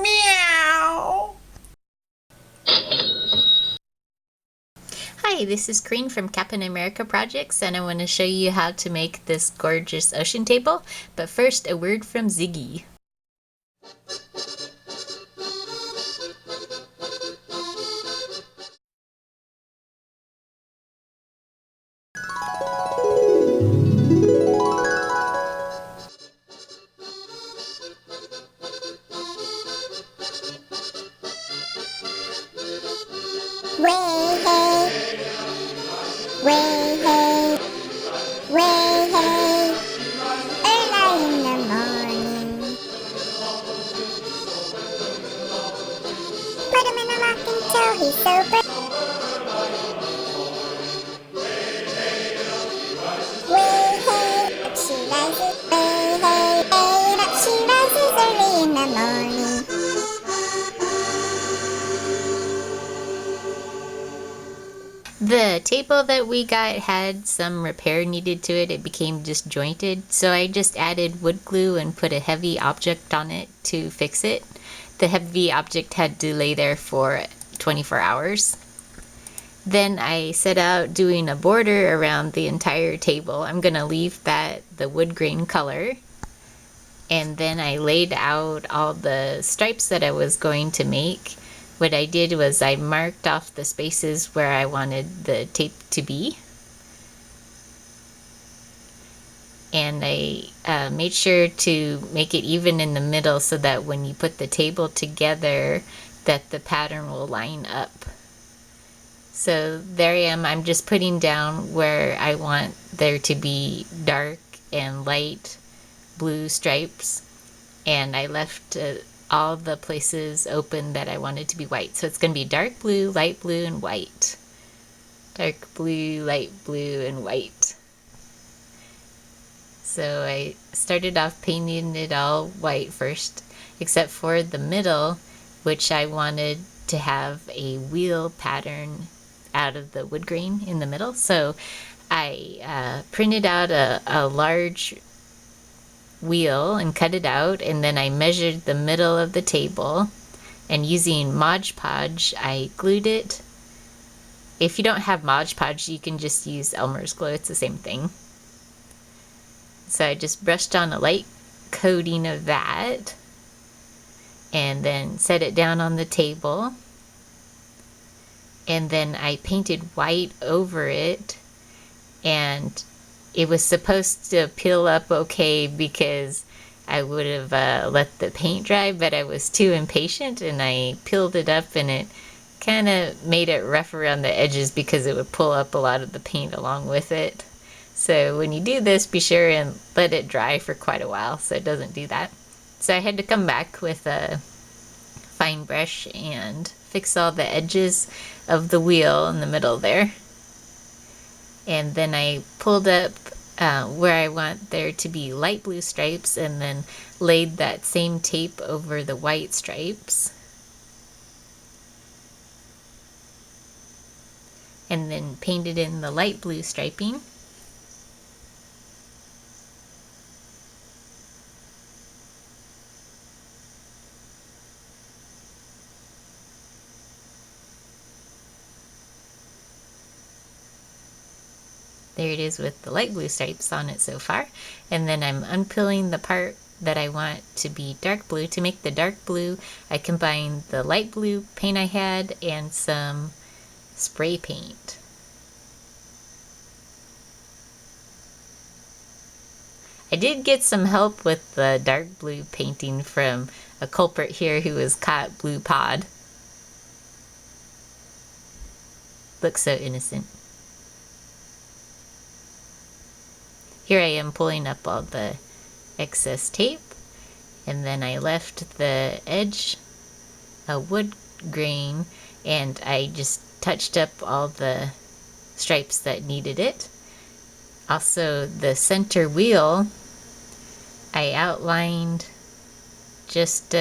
Meow. Hi, this is Coreen from Capn America Projects, and I want to show you how to make this gorgeous ocean table. But first, a word from Ziggy. Way hey, way hey, way hey, early in the morning. Put him in a rocking chair, he's so brave. Way hey, up she rises. Way hey, hey, up she rises early in the morning. The table that we got had some repair needed to it. It became disjointed, so I just added wood glue and put a heavy object on it to fix it. The heavy object had to lay there for 24 hours. Then I set out doing a border around the entire table. I'm going to leave that the wood grain color. And then I laid out all the stripes that I was going to make. What I did was I marked off the spaces where I wanted the tape to be. And I made sure to make it even in the middle so that when you put the table together, that the pattern will line up. So there I am. I'm just putting down where I want there to be dark and light blue stripes, and I left all the places open that I wanted to be white. So it's going to be dark blue, light blue, and white. Dark blue, light blue, and white. So I started off painting it all white first, except for the middle, which I wanted to have a wheel pattern out of the wood grain in the middle. So I printed out a large wheel and cut it out, and then I measured the middle of the table, and using Mod Podge I glued it. If you don't have Mod Podge, you can just use Elmer's glue. It's the same thing. So I just brushed on a light coating of that and then set it down on the table, and then I painted white over it, and it was supposed to peel up okay because I would have let the paint dry, but I was too impatient and I peeled it up, and it kind of made it rough around the edges because it would pull up a lot of the paint along with it. So when you do this, be sure and let it dry for quite a while so it doesn't do that. So I had to come back with a fine brush and fix all the edges of the wheel in the middle there. And then I pulled up where I want there to be light blue stripes, and then laid that same tape over the white stripes. And then painted in the light blue striping. There it is with the light blue stripes on it so far. And then I'm unpeeling the part that I want to be dark blue. To make the dark blue, I combined the light blue paint I had and some spray paint. I did get some help with the dark blue painting from a culprit here who was caught blue pod. Looks so innocent. Here I am pulling up all the excess tape, and then I left the edge a wood grain, and I just touched up all the stripes that needed it. Also, the center wheel I outlined just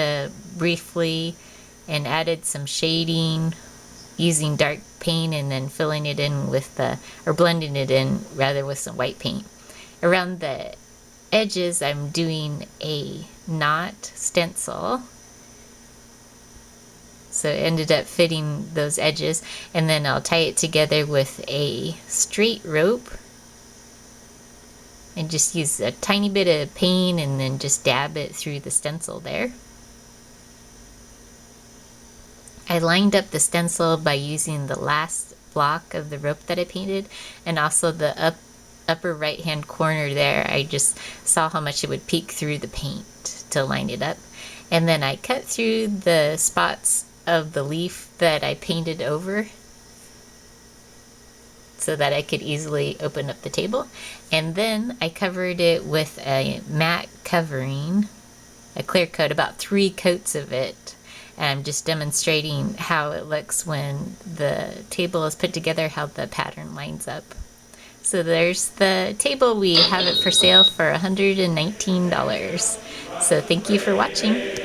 briefly and added some shading using dark paint, and then filling it in with or blending it in rather with some white paint. Around the edges, I'm doing a knot stencil, So it ended up fitting those edges. And then I'll tie it together with a straight rope and just use a tiny bit of paint and then just dab it through the stencil there. I lined up the stencil by using the last block of the rope that I painted, and also the upper right hand corner there. I just saw how much it would peek through the paint to line it up. And then I cut through the spots of the leaf that I painted over so that I could easily open up the table. And then I covered it with a matte covering, a clear coat, about 3 coats of it. And I'm just demonstrating how it looks when the table is put together, how the pattern lines up. So there's the table. We have it for sale for $119. So thank you for watching.